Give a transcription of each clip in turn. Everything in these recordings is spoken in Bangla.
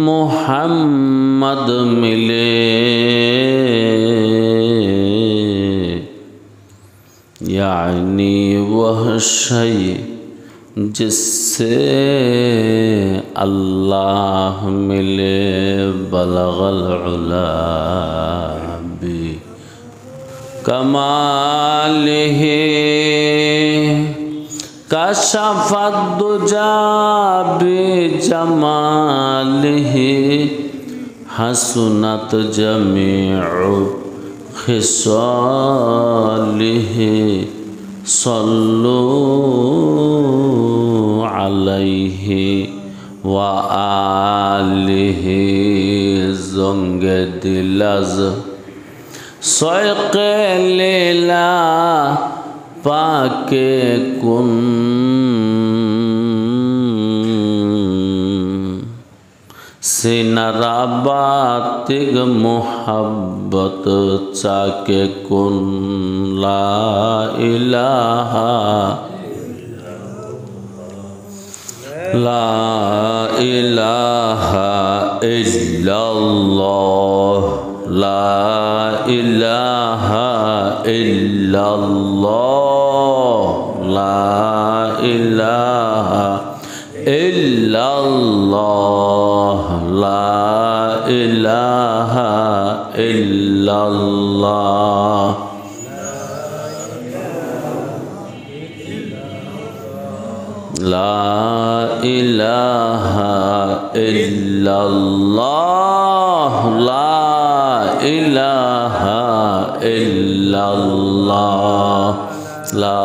मोहम्मद मिले यानी वह शय जिससे अल्लाह मिले बलगल उला बि कमालिही कशफत दुजा बिजमालिही हसनत जमीउ खिसालिही सल्लू अलैहि व आलिही ज़ंगे दिलज़ सौक़े लीला पाके कुन सिनराबातिग मोहब्बत चाके कुन ला इलाहा इल्लल्लाह ला इलाहा इल्लल्लाह ला इलाहा इल्लल्लाह ला इलाहा इल्लल्लाह ला इलाहा इल्लल्लाह ला इलाहा इल्लल्लाह ला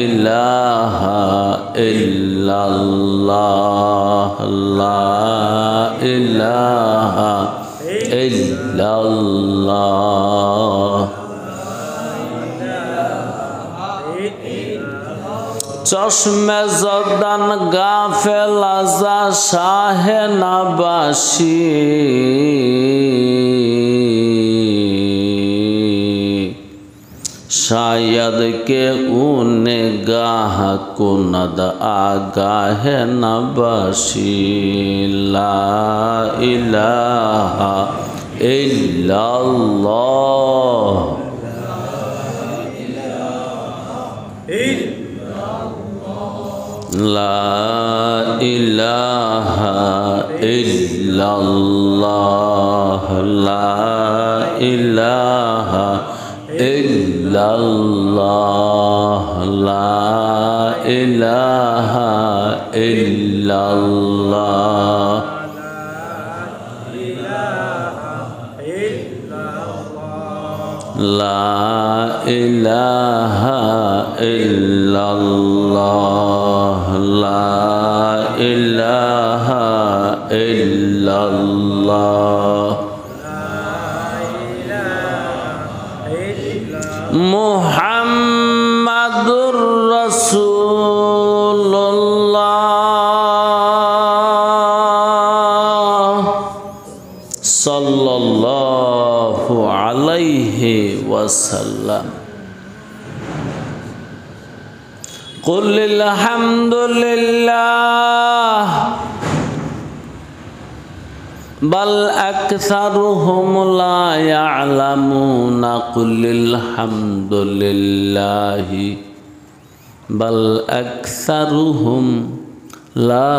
इलाहा इल्लल्लाह ला इलाहा इल्लल्लाह चश्मे ज़दन गाफिल आज़ा शाहे नबाशी शायद के ऊने गाह कुनद आगाह नबाशी ला इलाहा इल्लल्लाह ला इलाहा इल्लल्लाह ला इलाहा इल्लल्लाह ला इलाहा इल्लल्लाह ला इलाहा इल्लल्लाह ला इलाहा इल्लल्लाह मुहम्मदुर रसूलुल्लाह सल्लल्लाहु अलैहि वसल्लम कुल हम्दुलिल्लाह बल अक्सरुहुम ला यअलमून कुल हम्दुलिल्लाहि बल अक्सरुहुम ला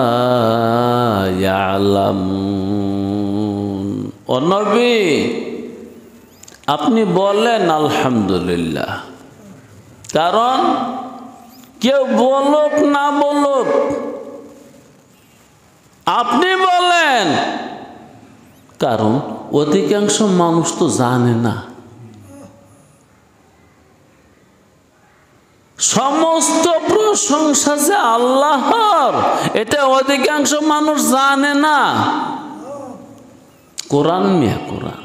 यअलमून। ओ नबी আপনি বলেন আলহামদুলিল্লাহ, কারণ কেউ বলুক না বলুক আপনি বলেন, কারণ অধিকাংশ মানুষ তো জানে না। সমস্ত প্রশংসা যে আল্লাহর এটা অধিকাংশ মানুষ জানে না। কোরআন মিয়া কোরআন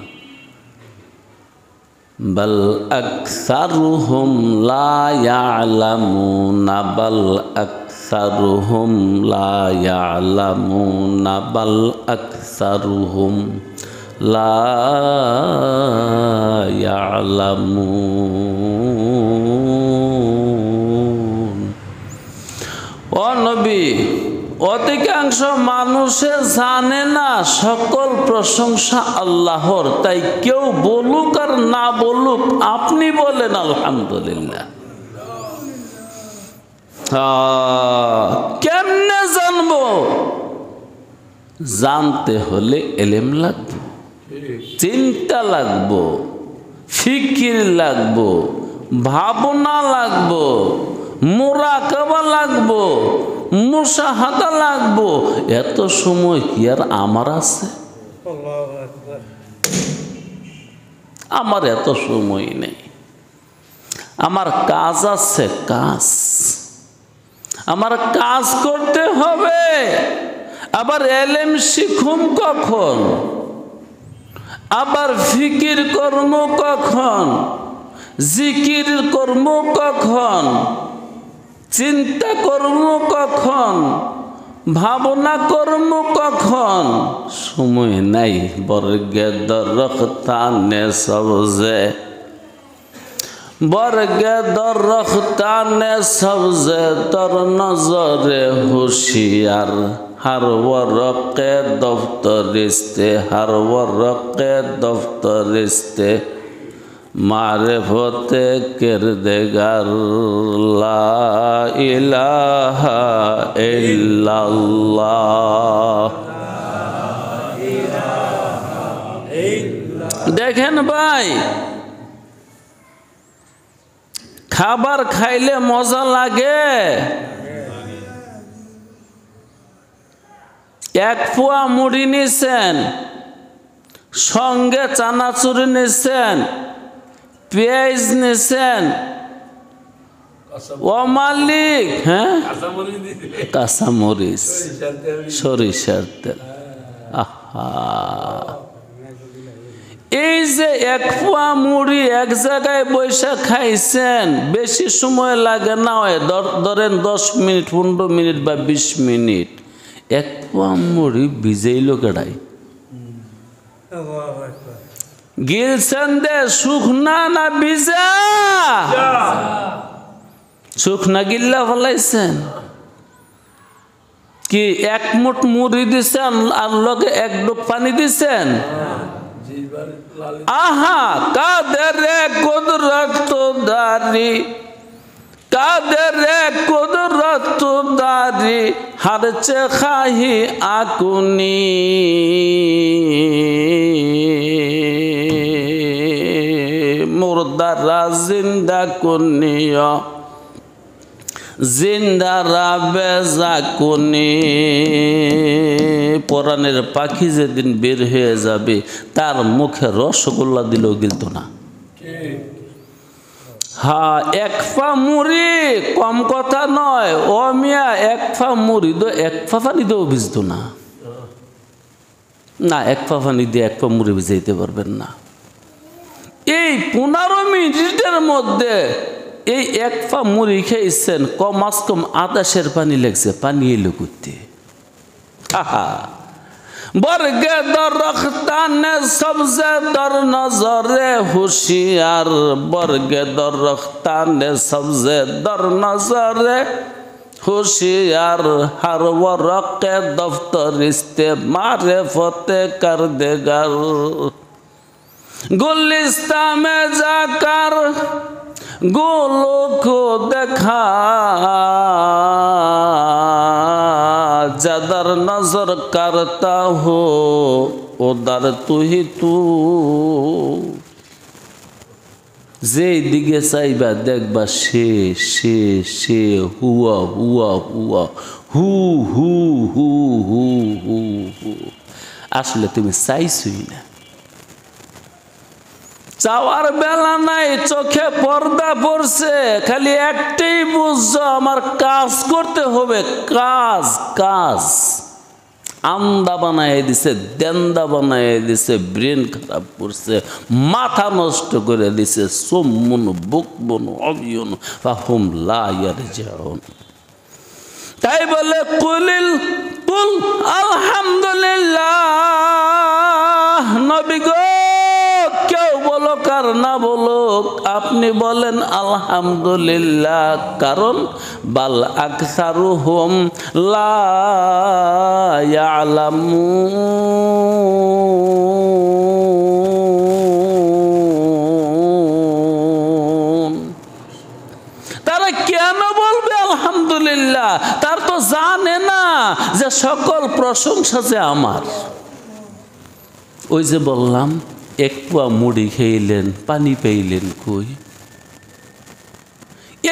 बल अक्सरुहुम ला यअलमून बल अक्सरुहुम ला यअलमून बल अक्सरुहुम ला यअलमून। ओ नबी অধিকাংশ মানুষে জানে না সকল প্রশংসা আল্লাহর, তাই কেউ বলুক আর না বলুক আপনি বলেন আলহামদুলিল্লাহ। কেমনে জানবো? জানতে হলে ইলম লাগবে, চিন্তা লাগবো, ফিকির লাগবো, ভাবনা লাগবো, মুরাকাবা লাগবো, মুশাহাদা লাগবো। এত সময় কি আর আমার আছে? আমার এত সময় নেই। আমার কাজ আছে, কাজ আমার কাজ করতে হবে। আবার ইলম শিখুম কখন? আবার ফিকির কর্ম কখন? জিকির কর্ম কখন? চিন্তা কর্ম কখন? ভাবনা কর্ম কখন? সময় নাই। বর্গে দরখতানে সবজে, বর্গে দরখতানে সবজে তর নজরে হুশিয়ার। हर वरक़ दफ्तरिस्ते, हर वरक़ दफ्तरिस्ते मारिफत किरदगार ला इलाहा इल्लल्लाह। देखें भाई, खाबार खाइले मजा लागे। एक पुआ मुड़ी निছেন, संगे चानाचुर निছেন, पेঁয়াজ निছেন, ও মালিক হ্যাঁ কাঁচা মরিচ, সরিষার তেল। আহা, এই যে এক পুয়া মুড়ি এক জায়গায় বৈশা খাইছেন, বেশি সময় লাগে না, হয় ধরেন 10 মিনিট, 15 মিনিট বা 20 মিনিট। এক পোয়া মুড়ি ভিজাইল কেডাই? গিলছেন দে শুকনা না ভিজা? শুকনা গিল্লা ফলাইছেন কি? এক মুঠ মুড়ি দিছেন আর লগে এক ডুব পানি দিছেন। আহা, কাদের কুদরত দারি, কাদের কুদরত দারি, হারচে খাহি আকুনি। মুর্দারা জিন্দা কুনিয়া, জিন্দারা বেজা কুনি। পরাণের পাখি যেদিন বের হয়ে যাবে তার মুখে রসগোল্লা দিলেও গিলত না। হ্যাঁ, এক পা মুড়ি কম কথা নয়। ও মিয়া, এক পা মুড়ি তো এক পা পানি দিয়েও ভিজত না। না, এক পা পানি দিয়ে এক পা মুড়ি ভিজাইতে পারবেন না। এই 15 মিনিটের মধ্যে এই এক পা মুড়ি খেয়েছেন, কমাস কম 28 পানি লেগছে। পানি এলো করতে। আহা, बरगे दरख्ताने सबसे दर नजरे होशियार, बरगे दरख्ताने सबसे दर नजरे होशियार, हर वरक़े दफ्तरिस्ते मारिफते करदेगार। गुलिस्ता में जाकर गुलों को देखा, जदर नजर करता हो उधर तू ही तू। जे दिगे साइबा देखबा शे शे शे, हुआ हुआ हुआ, who who who who who who. আসলে তুমি চাইছই না। চাওয়ার বেলা নাই, চোখে পর্দা পড়ছে, খালি একটাই বুঝছো, আমার কাজ করতে হবে। কাজ কাজ আন্দা বানায় দিছে, দেন্দা বানায় দিছে, ব্রেন খারাপ করছে, মাথা নষ্ট করে দিছে। সুম্মুন বুকমুন উমিয়ুন ফাহুম লা ইয়ারজিউন। তাই বলে কুল আলহামদুলিল্লাহ। নবী গো, কেউ বলো কার না বলো, হোক, আপনি বলেন আলহামদুলিল্লাহ, কারণ বাল আকসারুহুম লা ইয়ালামুন। তারা কেন বলবে আলহামদুলিল্লাহ? তার তো জানে না যে সকল প্রশংসা যে আমার। ওই যে বললাম, এক পোয়া মুড়ি খেইলেন, পানি পেইলেন কই?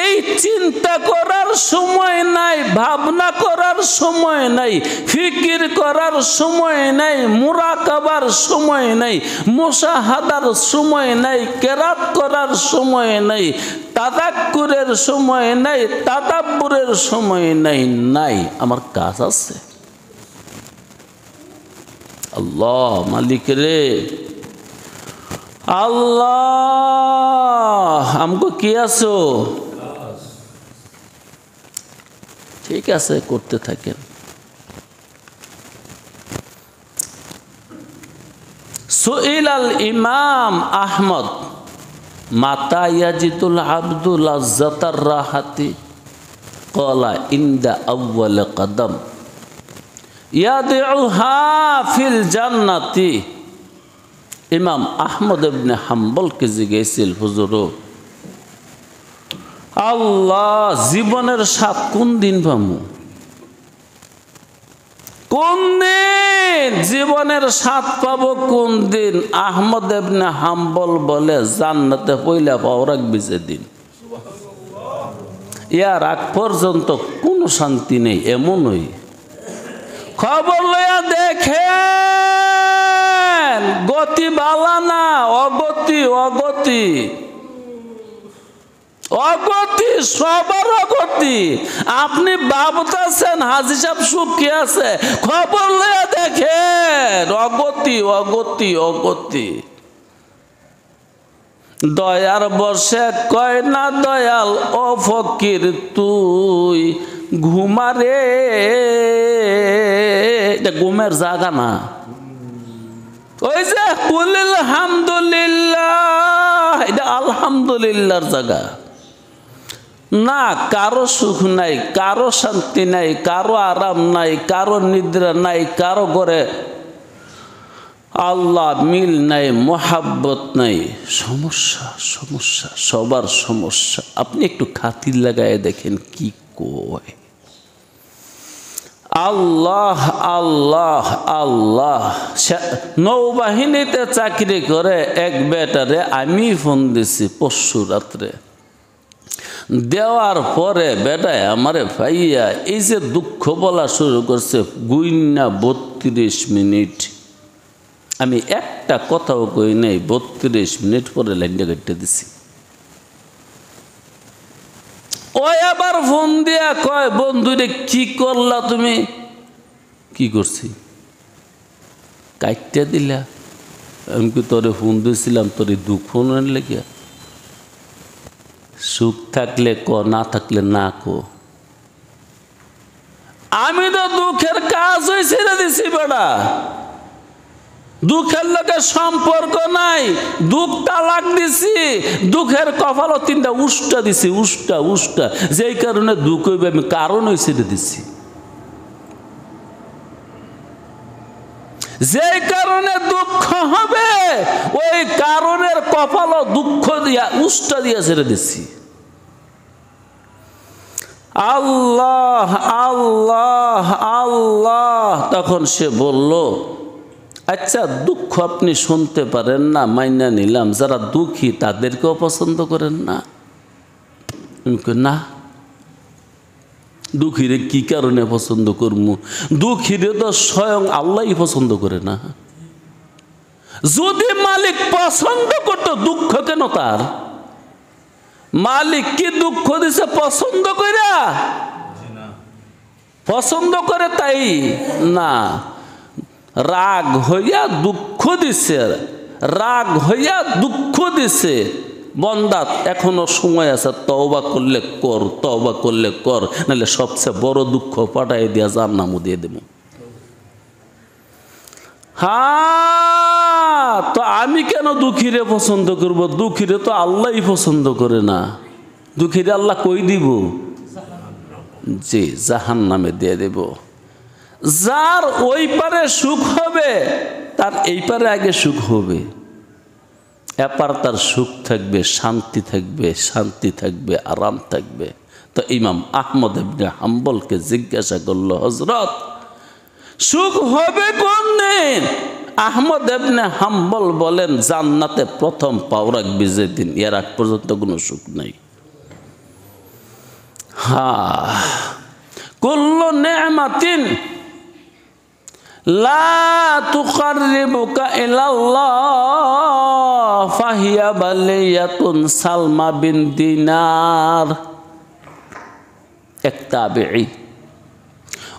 এই চিন্তা করার সময় নাই, ভাবনা করার সময় নাই, ফিকির করার সময় নাই, মুরাকাবার সময় নাই, মুশাহাদার সময় নাই, কেরাত করার সময় নাই, তাদাক্কুরের সময় নাই, তাদাব্বুরের সময় নাই। নাই, আমার কাজ আছে। আল্লাহ মালিক রে, আল্লাহ আমগো কি আছো? ঠিক আছে, করতে থাকেন। সুইল আল ইমাম আহমদ মাতা ইয়াজিতুল আব্দুল লাজ্জাতার রাহাতি ক্বালা ইনদা আউয়াল কদম ইয়াদউহা ফিল জান্নাতি। ইমাম আহমদ ইবনে হাম্বলকে জিজ্ঞেসিল, হুজুর আল্লাহ জীবনের স্বাদ কোন দিন পামু? কোন দিন জীবনের স্বাদ পাবো? কোন দিন? আহমদ ইবনে হাম্বল বলে, জান্নাতে পয়লা পাও রাখবি যেদিন, ইয়ার আগ পর্যন্ত কোনো শান্তি নেই। এমনই খবর লইয়া দেখেন, গতি বালা না, অগতি অগতি অগতি, সবার অগতি। আপনি ভাবতেছেন হাজী সাহেব সুখী আছে, খবর লইয়া দেখেন অগতি অগতি অগতি। দয়ার বসে কয় না দয়াল, ও ফকির তুই ঘুমারে, এটা ঘুমের জায়গা না। ওই যে কুলিল হামদুলিল্লাহ, এটা আলহামদুলিল্লাহর জায়গা না। কারো সুখ নাই, কারো শান্তি নাই, কারো আরাম নাই, কারো নিদ্রা নাই, কারো ঘরে আল্লাহ মিল নাই, মোহাব্বত নাই। সমস্যা সমস্যা, সবার সমস্যা। আপনি একটু খাতির লাগায় দেখেন কি কয়। আল্লাহ আল্লাহ আল্লাহ। নৌবাহিনীতে চাকরি করে এক বেটারে আমি ফোন দিছি পরশু রাত্রে। দেওয়ার পরে বেটায় আমারে ভাইয়া এই যে দুঃখ বলা শুরু করছে, গুইন্না 32 মিনিট। আমি একটা কথাও কই নাই, 32 মিনিট পরে লাইনটা কেটে দিছি। ওই আবার ফোন দিয়া কয়, বন্ধু রে কি করলা তুমি? কি করছি? কাটতে দিলা। আমি কি তোরে ফোন দিয়েছিলাম তোর দুঃখ ফোনের লেগে? সুখ থাকলে ক, না থাকলে না কো। আমি তো দুঃখের কাজ ছেড়ে দিছি বেটা। দুঃখের লোকের সম্পর্ক নাই, দুঃখ তালাক দিছি। দুঃখের কপালও 3টা উষ্টা দিছি, উষ্টা উষ্টা। যেই কারণে দুঃখ হইবে আমি কারণই ছেড়ে দিছি। যেই কারণে দুঃখ হবে ওই কারণের কপালও দুঃখ দিয়া উষ্টা দিয়া ছেড়ে দিছি। আল্লাহ আল্লাহ আল্লাহ। তখন সে বলল, আচ্ছা দুঃখ আপনি শুনতে পারেন না, মাইনা নিলাম। যারা দুঃখী তাদেরকেও পছন্দ করেন না? না। দুঃখীরে কি কারণে পছন্দ করবো? দুঃখীরে তো স্বয়ং আল্লাহই পছন্দ করে না। যদি মালিক পছন্দ করতো দুঃখ কেন তার? মালিক কি দুঃখ দিছে পছন্দ কইরা? পছন্দ করে তাই না, রাগ হইয়া দুঃখ দিছে, রাগ হইয়া দুঃখ দিছে। বন্দা এখনো সময় আছে, তওবা করলে কর, তওবা করলে কর, নাহলে সবচেয়ে বড় দুঃখ পাঠাই দিয়া জাহান্নামে দিয়ে দেব। হ্যাঁ, তো আমি কেন দুঃখীরে পছন্দ করব? দুঃখীরে তো আল্লাহই পছন্দ করে না। দুঃখীরে আল্লাহ কই দিব? জি, জাহান্নামে দিয়ে দেব। যার ওই পারে সুখ হবে তার এই পারে আগে সুখ হবে। এপার তার সুখ থাকবে, শান্তি থাকবে, শান্তি থাকবে, আরাম থাকবে। তো ইমাম আহমদ ইবনে হাম্বলকে জিজ্ঞাসা করলো, হযরত সুখ হবে কোন দিন? আহমদ ইবনে হাম্বল বলেন, জান্নাতে প্রথম পাও রাখবি যেদিন, এর আগ পর্যন্ত কোনো সুখ নাই। কুল্লু নি'মাতিন লা তুকাররিবুকা ইলাল্লাহ ফাহিয়া বালিয়াতুন। সালমা বিন দিনার এক তাবেঈ,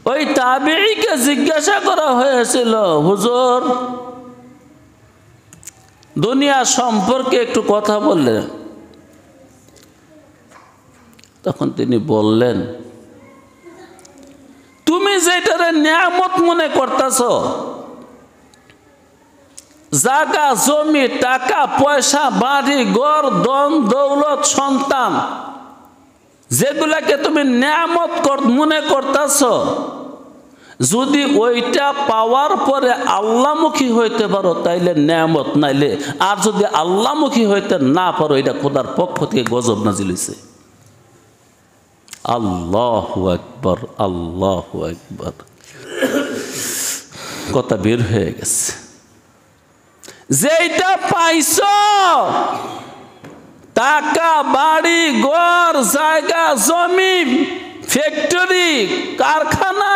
ওই তাবেঈকে জিজ্ঞাসা করা হয়েছিল, হুজুর দুনিয়া সম্পর্কে একটু কথা বললেন। তখন তিনি বললেন, তুমি যেটারে নিয়ামত মনে করতেছ, জায়গা জমি টাকা পয়সা বাড়ি ঘর ধন দৌলত সন্তান, যেগুলাকে তুমি নিয়ামত মনে করতেছ, যদি ওইটা পাওয়ার পরে আল্লাহমুখী হইতে পারো তাইলে নিয়ামত, নাইলে আর যদি আল্লাহমুখী হইতে না পারো এটা খোদার পক্ষ থেকে গজব নাজিল হইছে। আল্লাহু আকবার, আল্লাহু আকবার। কথা বের হয়ে গেছে। যেটা পাইছো, টাকা বাড়ি ঘর জায়গা জমি ফ্যাক্টরি কারখানা,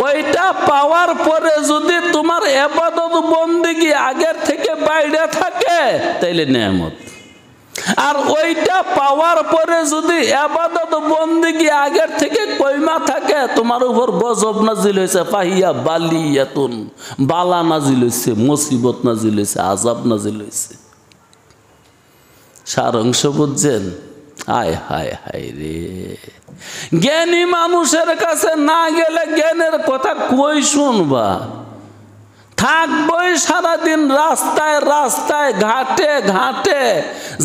ওইটা পাওয়ার পরে যদি তোমার ইবাদত বন্দেগী আগের থেকে বাইরে থাকে তাইলে নিয়ামত। আর ওইটা পাওয়ার পরে যদি ইবাদত বন্দেগী আগের থেকে কইমা থাকে, তোমার উপর গজব নাজিল হয়েছে, ফাহিয়া বালিয়াতুন, বালা নাজিল হয়েছে, মুসিবত নাজিল হয়েছে, আযাব নাজিল হয়েছে। সারাংশ বুঝছেন? হায় হায় হায় রে, জ্ঞানী মানুষের কাছে না গেলে জ্ঞানের কথা কই শুনবা? থাকবই সারাদিন রাস্তায় রাস্তায় ঘাটে ঘাটে,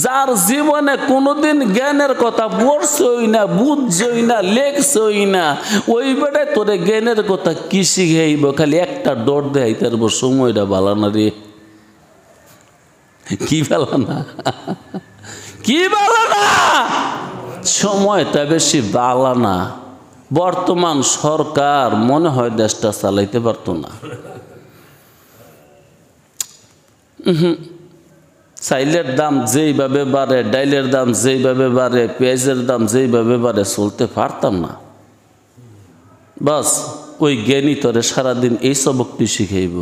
যার জীবনে কোনোদিন জ্ঞানের কথা পড়ছই না, বুঝছই না, লেখছই না, ওই বেড়ে তোরে জ্ঞানের কথা কি শিখাইব? খালি একটা ডর দেখাইতে পারবো, সময়টা ভালো না রে। কি ভালো না? কি ভালো না? সময়টা বেশি ভালো না। বর্তমান সরকার মনে হয় দেশটা চালাইতে পারতো না। চাইলের দাম যেইভাবে বাড়ে, ডাইলের দাম যেইভাবে বাড়ে, পেঁয়াজের দাম যেইভাবে বাড়ে, চলতে পারতাম না। বাস ওই জ্ঞানী তোরে সারাদিন এই সবকটি শিখাইব।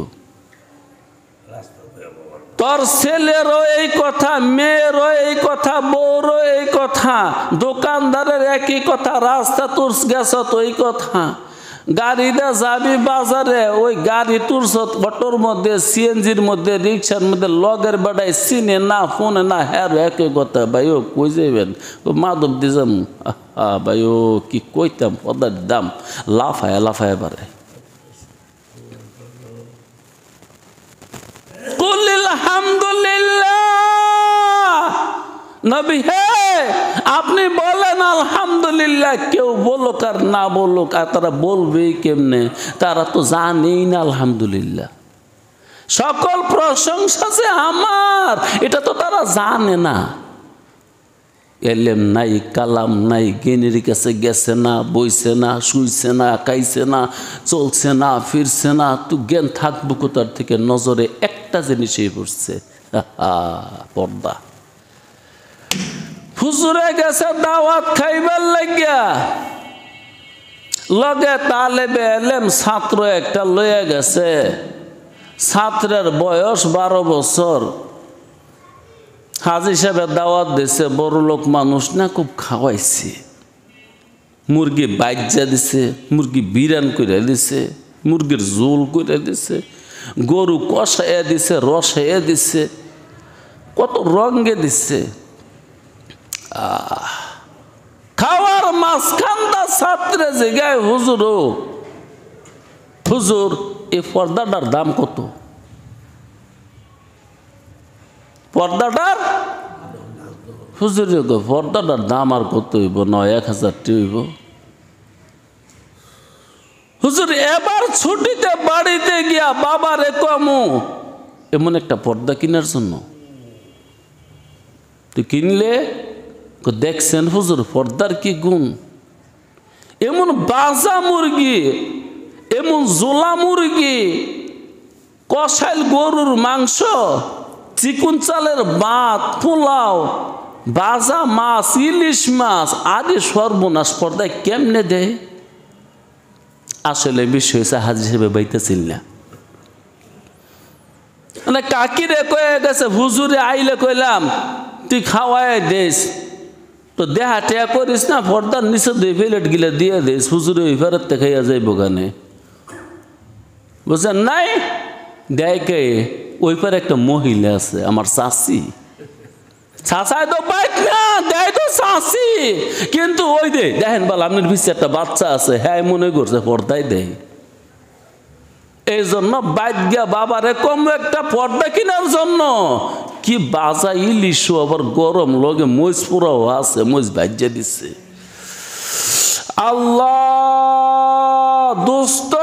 তোর ছেলেরও এই কথা, মেয়েরও এই কথা, বউরও এই কথা, দোকানদারের একই কথা, রাস্তা তোর গেছ তো এই কথা, গাড়িতে যাবি বাজারে, ওই গাড়ি তুলছ অটোর মধ্যে, সিএনজির মধ্যে, রিক্সার মধ্যে, লগের বেড়ায় চিনে না, ফোনে না, হ্যাঁ একই কথা। ভাই ও কই যাইবেন? মাধব দিয়ে যাম। ভাই ও কি কইতাম, পদার দাম লাফায় লাফায় বাড়ে। আলহামদুলিল্লাহ নবী হে, আপনি বলেন আলহামদুলিল্লাহ। কেউ বলুক আর না বলুক, আর তারা বলবে কেমনে? তারা তো জানেই না আলহামদুলিল্লাহ। সকল প্রশংসা যে আমার, এটা তো তারা জানে না। এলেম নাই, কালাম নাই, জ্ঞানীর কাছে গেছে না, বইছে না, শুইছে না, খাইছে না, চলছে না, ফিরছে না, তো জ্ঞান থাকবো কোথার থেকে? নজরে একটা জিনিসই পড়ছে, পর্দা। হুজুরে গেছে দাওয়াত খাইবার লাগিয়া, লগে তালেবে এলেম ছাত্র একটা লইয়া গেছে। ছাত্রের বয়স 12 বছর। হাজি সাহেবের দাওয়াত দিছে, বড় লোক মানুষ না, খুব খাওয়াইছে। মুরগি বাইজা দিছে, মুরগি বিরান করে দিছে, মুরগির ঝোল করে দিছে, গরু কষাইয়া দিছে, রসাইয়া দিছে, কত রঙে দিছে। খাওয়ার মাঝখানটা ছাত্রে জিগায়, হুজুর ও হুজুর, এই পর্দাটার দাম কত? পর্দাটার হুজুর পর্দাটার দাম আর কত হইব? 9-1000 হইব। হুজুর এবার ছুটিতে বাড়িতে গিয়া বাবারে কমু এমন একটা পর্দা কেনার জন্য। তুই কিনলে দেখছেন হুজুর পর্দার কি গুণ? এমন বাজা মুরগি, এমন জোলা মুরগি, কষাইল গরুর মাংস, চিকুন চালের ভাত, পোলাও, বাজা মাছ, ইলিশ মাছ, আদি সর্বনাশ পর্দায় কেমনে দেয়? আসলে বিষয় হয়েছে হাজি হিসেবে বাইতেছিল না। মানে কাকিরে কয়ে গেছে হুজুরে আইলে কইলাম তুই খাওয়াই দেস, তো দেহা টেয়া করিস না, পর্দার নিচে 2 প্লেট গিলে দিয়ে দিস, হুজুরে ওই ফেরত খাইয়া যাইব গানে। বুঝছেন নাই? দেয় কে? ওই পারে একটা মহিলা আছে আমার চাচি, চাচাই তো বাইক না, দেয় তো চাচি, কিন্তু ওই দে দেখেন বল আপনার পিছিয়ে একটা বাচ্চা আছে, হ্যাঁ মনে করছে পর্দায় দেয়। এই জন্য বাইক গিয়া বাবারে কম একটা পর্দা কেনার জন্য। কি বাজা ইলিশ, আবার গরম লগে মরিচ পোড়াও আছে, মরিচ ভাজ্যা দিচ্ছে। আল্লাহ দোস্ত,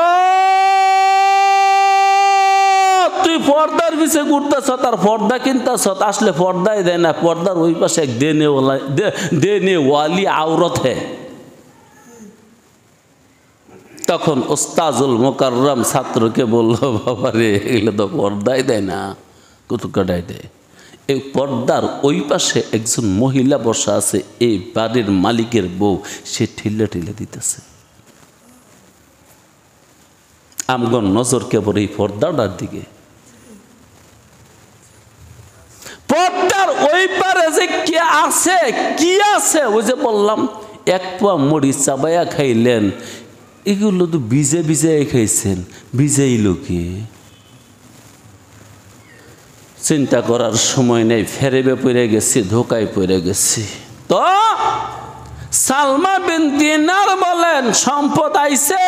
তুই পর্দার পিছে ঘুরতেছ আর পর্দা কিনতেছ, আসলে পর্দাই দেয় না। পর্দার ওই পাশে এক দেনে ওয়ালি আওরত হে। তখন ওস্তাজুল মোকাররম ছাত্রকে বলল, বাবা রে এগুলো তো পর্দাই দেয় না, কত কাটাই দেয়। এই পর্দার ওই পাশে একজন মহিলা বসা আছে, এই বাড়ির মালিকের বউ, সে ঠেলে ঠেলে দিতেছে। আমগণ নজর কেবল এই পর্দাটার দিকে। পর্দার ওই পারে যে কে আছে, কি আছে? ওই যে বললাম 1 পোয়া মুড়ি চাবাইয়া খাইলেন, এগুলো তো ভিজে ভিজে খাইছেন, ভিজাইল কি? চিন্তা করার সময় নেই, ফেরেবে পড়ে গেছি, ধোকায় পড়ে গেছি। তো সালমা বিন দিনার বলেন সম্পদ আইছে,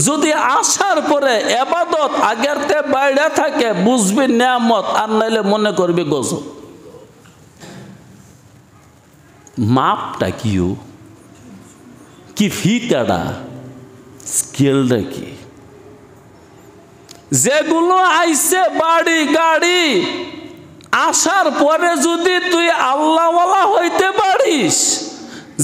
যদি আসার পরে এবাদত আগেরতে বাইরে থাকে বুঝবি নিয়ামত, আর নাইলে মনে করবি গজব। মাপটা কি ফিতাটা, স্কেলটা কি? যেগুলো আইছে বাড়ি গাড়ি, আসার পরে যদি তুই আল্লাহওয়ালা হইতে পারিস,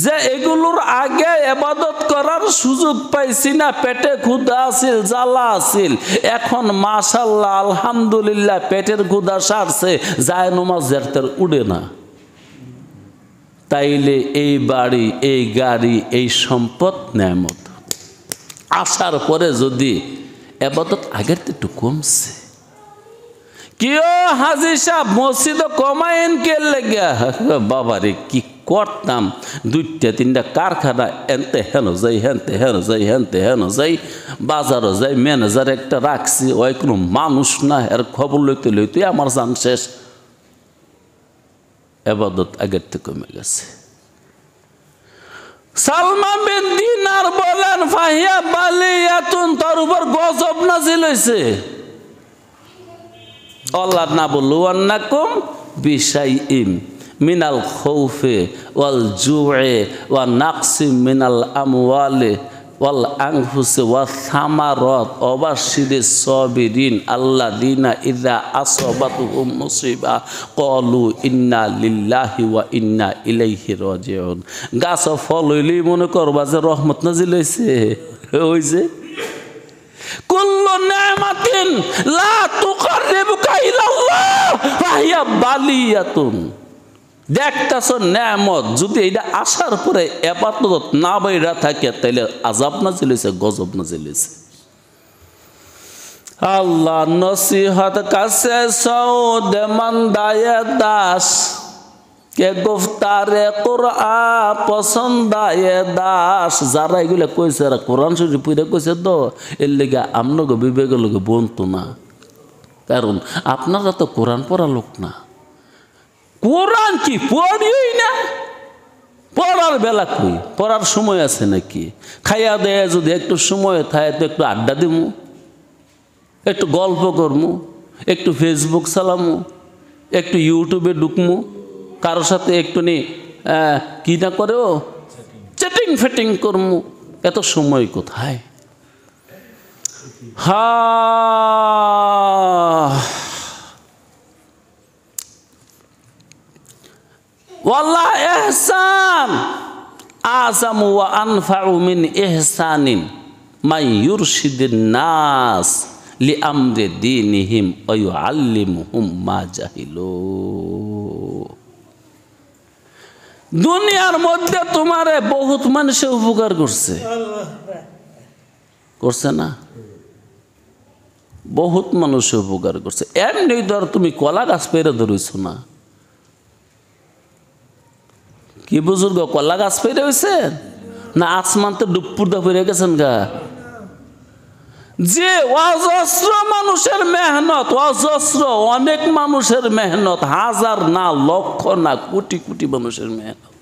যে এগুলোর আগে ইবাদত করার সুযোগ পাইছি না, পেটে ক্ষুধা আছিল, জ্বালা আছিল, এখন মাশাআল্লাহ আলহামদুলিল্লাহ পেটের ক্ষুধা সারছে, যায় নামাজ জারতের উড়ে না, তাইলে এই বাড়ি, এই গাড়ি, এই সম্পদ নিয়ামত। আসার পরে যদি ইবাদত আগের তো একটু কমছে, কিও হাজি সাহেব মসজিদ কমায়েন কে লেগা? বাবারে কি করতাম, 2-3টা কারখানা, এনতে হেন যাই, হেনতে হেন যাই, হেনতে হেন যাই, বাজারও যাই, ম্যানেজার একটা রাখছি, ওই কোনো মানুষ না, এর খবর লইতে লইতে আমার জান শেষ। ইবাদত আগের থেকে কমে গেছে। সালমা বিন দিনার বলেন, ফাহিয়া বালিয়াতুন, তার উপর গজব নাজিল হইছে। আল্লাহ না বলুয়ান্নাকুম বিশাইইম মিনাল খাউফি ওয়াল জু'i ওয়া নাকসিম মিনাল আমওয়ালি ওয়াল আনফুসি ওয়াস সামারাত ওয়া বাশশিরিস সাবিরিন আল্লাযিনা ইযা আসাবাতুহুম মুসিবা ক্বালু ইন্না লিল্লাহি ওয়া ইন্না ইলাইহি রাজিউন। গাছ ফল হইলেই মনে করবা যে রহমত নাজিল হইছে। ওই যে কুল্লু নি'মাতিন লা তুকাররিবুকা ইলাল্লাহ ফাহিয়া বালিয়াতুন। দেখতেছ নেয়ামত, যদি এটা আসার পরে ইবাদত না বাইরা থাকে, তাইলে আযাব নাজিল হইছে, গজব নাজিল হইছে। আল্লাহ নসিহত কাছে সৌদ মন্দায়ে দাস কে গুফতারে কুরআন পছন্দায়ে দাস। যারা এগুলো কইছে, এরা কোরআন শরীফ পড়ে কইছে, তো এর লেগে আপনাকে বিবেকের লোকে বলতো না, কারণ আপনারা তো কোরআন পড়া লোক না। কোরআন কি পড়িই না, পড়ার বেলা কই, পড়ার সময় আছে নাকি? খাইয়া দেয় যদি একটু সময় থাকে, তো একটু আড্ডা দিমু, একটু গল্প করমু, একটু ফেসবুক চালামু, একটু ইউটিউবে ঢুকমু, কারোর সাথে একটু কি না করেও চ্যাটিং ফেটিং করমু, এত সময় কোথায়? ওয়াল্লাহ ইহসান আযামু ওয়া আনফাউ মিন ইহসানিন মান ইউরশিদুন নাস লিআমরি দীনিহিম ওয়া ইউআল্লিমুহুম মা জাহিলু। দুনিয়ার মধ্যে তোমারে বহুত মানুষে উপকার করছে, করছে না? বহুত মানুষে উপকার করছে। এমনি ধর তুমি কলা গাছ পেরে ধরেছ না, কি বুজুর্গ কলা গাছ পেরে হয়েছে না আসমান তো ডুবপুরদা পেরে গেছেন গা? যে অজস্র মানুষের মেহনত, অজস্র অনেক মানুষের মেহনত, হাজার না লক্ষ না কোটি কোটি মানুষের মেহনত।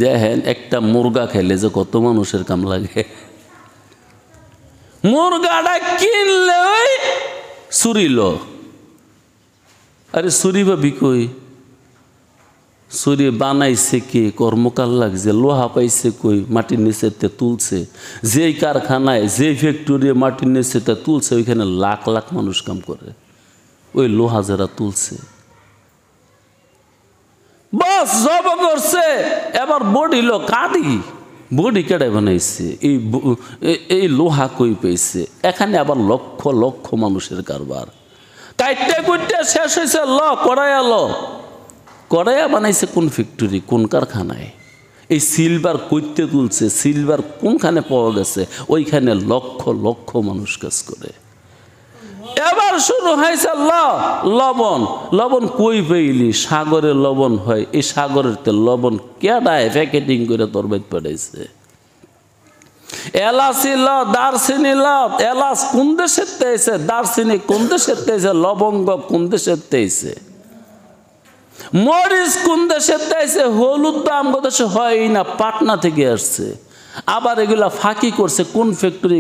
দেখেন একটা মুরগা খেলে যে কত মানুষের কাম লাগে। মুরগাটা কিনলে ওই চুরিল, আরে চুরি ভাবি কই? চুরি বানাইছে কে? কর্মকাল লাগছে। লোহা পাইছে কই? মাটির নিচেতে তুলছে। যেই কারখানায় যেই ফ্যাক্টরি মাটির নিচেতে তুলছে ওইখানে লাখ লাখ মানুষ কাম করে, ওই লোহা যারা তুলছে বাস জব করছে। এবার বডি লো কাঁদি, বডি কেটে বানাইছে, এই লোহা কই পেয়েছে? এখানে আবার লক্ষ লক্ষ মানুষের কারবার। কাইটে কুইটে শেষ হয়েছে, কড়াইয়া বানাইছে কোন ফ্যাক্টরি, কোন কারখানায়? এই সিলভার কইতে তুলছে, সিলভার কোনখানে পাওয়া গেছে? ওইখানে লক্ষ লক্ষ মানুষ কাজ করে। এবার শুরু হয়েছে লবণ। লবণ কই পেইলি? সাগরের লবণ হয়। এই সাগরের তেল লবণ কেডায় প্যাকেটিং করে তরবাইত পাঠাইছে? এলাচি ল, দারচিনি ল। এলাচ কোন দেশের তেইছে, দারচিনি কোন দেশের তেইছে, লবঙ্গ কোন দেশের তেইছে, মরিচ কোন দেশের তেইছে, হলুদ তো আমাদের দেশে হয় না, পাটনা থেকে আসছে। আবার এগুলা ফাঁকি করছে কোন ফ্যাক্টরি,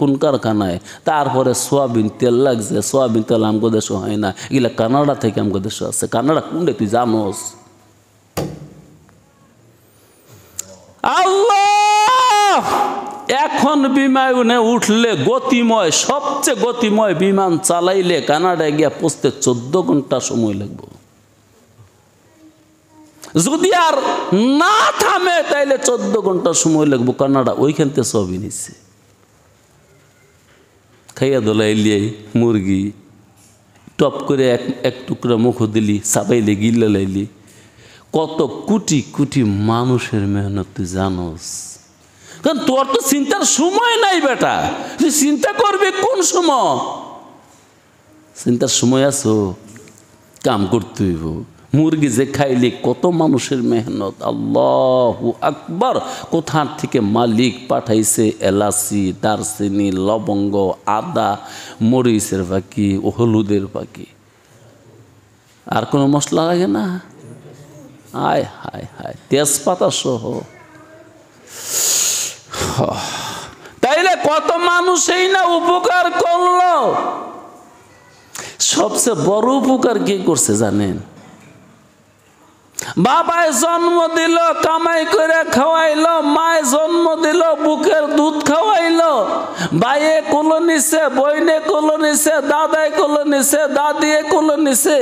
কোন কারখানায়। তারপরে সোয়াবিন তেল লাগছে, সোয়াবিন তেল আমাদের দেশে হয় না, এগুলা কানাডা থেকে আমাদের দেশে আছে। কানাডা কোনটা তুই জানোস? আল্লাহ! এখন বিমানে উঠলে গতিময়, সবচেয়ে গতিময় বিমান চালাইলে কানাডায় গিয়া পৌঁছতে 14 ঘন্টা সময় লাগবে। যদি আর না থামে তাইলে 14 ঘন্টা সময় লাগবে। কানাডা ওইখান থেকে সবই নিচ্ছে। খাইয়া দোলাইলিয়ে মুরগি টপ করে এক টুকরা মুখ দিলি, চাপাইলে গিল্লা লাইলি। কত কোটি কোটি মানুষের মেহনত তুই জানোস? কারণ তোর তো চিন্তার সময় নাই বেটা। তুই চিন্তা করবি কোন সময়? চিন্তার সময় আছো? কাম করতে হইব। মুরগি যে খাইলে কত মানুষের মেহনত। আল্লাহু আকবার! কোথার থেকে মালিক পাঠাইছে এলাচি, দারচিনি, লবঙ্গ, আদা, মরিচের পাখি, হলুদের পাখি। আর কোনো মশলা লাগে না? হায় হায় হায়, তেজপাতা সহ। তাইলে কত মানুষই না উপকার করলো। সবচেয়ে বড় উপকার কি করছে জানেন? বাবায় জন্ম দিল, কামাই করে খাওয়াইলো। মায় জন্ম দিল, বুকের দুধ খাওয়াইলো। ভাইয়ে কোলে নিছে, বইনে কোলে নিছে, দাদাই কোলে নিছে, দাদিয়ে কোলে নিছে,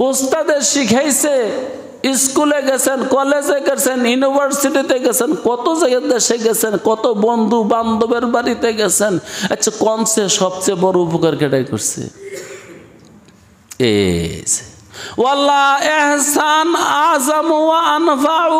উস্তাদে শিখাইছে। স্কুলে গেছেন, কলেজে গেছেন, ইউনিভার্সিটিতে গেছেন, কত জায়গায় দেশে গেছেন, কত বন্ধু বান্ধবের বাড়িতে গেছেন। আচ্ছা, কোনছে সবচেয়ে বড় উপকার কেটাই করছে? ওয়াল্লাহ ইহসান আযামু ওয়া আনফাউ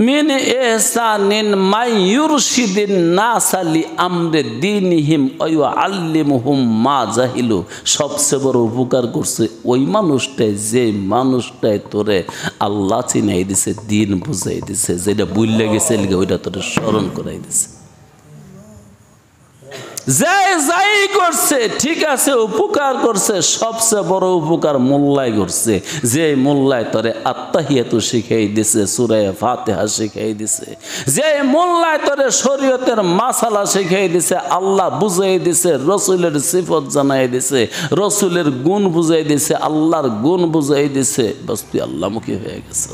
মিন ইহসানিন মান ইউরশিদুন নাস লিআমরি দীনিহিম ওয়া ইউআল্লিমুহুম মা জাহিলু। সবচেয়ে বড় উপকার করছে ওই মানুষটাই, যে মানুষটাই তোরে আল্লাহ চিনাই দিছে, দিন বুঝাই দিছে, যেটা ভুলে গেছে ওইটা তোরে স্মরণ করাই দিছে। যে যাই করছে ঠিক আছে, উপকার করছে, সবচেয়ে বড় উপকার মোল্লাই করছে। যে মোল্লাই তোরে আত্তাহিয়াতু শিখাই দিছে, সূরা ফাতিহা শিখাই দিছে, যে মোল্লাই তোরে শরীয়তের মাসালা শিখাই দিছে, আল্লাহ বুঝাই দিছে, রসুলের সিফত জানাই দিছে, রসুলের গুণ বুঝাই দিছে, আল্লাহর গুণ বুঝাই দিছে, বাস তুই আল্লাহমুখী হয়ে গেছে।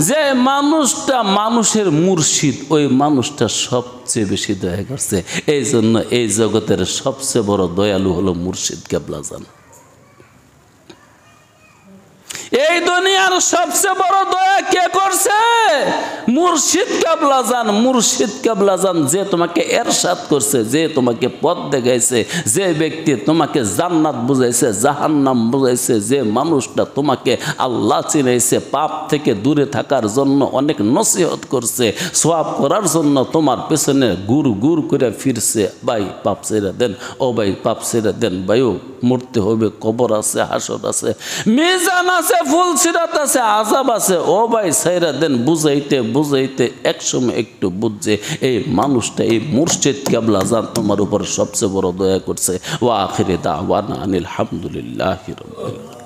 যে মানুষটা মানুষের মুর্শিদ, ওই মানুষটা সবচেয়ে বেশি দয়া করছে। এই জন্য এই জগতের সবচেয়ে বড় দয়ালু হলো মুর্শিদ কেবলা জান। এই দুনিয়ার সবচেয়ে বড় দয়া কে করছে? মুর্শিদ কেবলা জান। মুর্শিদ কেবলা জান যে তোমাকে এরশাদ করছে, যে তোমাকে পথ দেখাইছে, যে ব্যক্তি তোমাকে জান্নাত বুঝাইছে, জাহান্নাম বুঝাইছে, যে মানুষটা তোমাকে আল্লাহ চিনাইছে, পাপ থেকে দূরে থাকার জন্য অনেক নসিহত করছে, সওয়াব করার জন্য তোমার পেছনে গুড় গুড় করে ফিরছে, ভাই পাপ ছেড়ে দেন, ও ভাই পাপ ছেড়ে দেন, ভাইও মরতে হবে, কবর আছে, হাসর আছে, মিজান আছে, ফুলসিরাত আছে, আযাব আছে, ও ভাই ছাইরা দেন। বুঝাইতে বুঝাইতে একসময় একটু বুঝছে এই মানুষটা, এই মুর্শিদ কেবলা জান তোমার উপর সবচেয়ে বড় দয়া করছে। ওয়া আখিরি দাওয়ানা আনিল হামদুলিল্লাহি রাব্বিল আলামিন।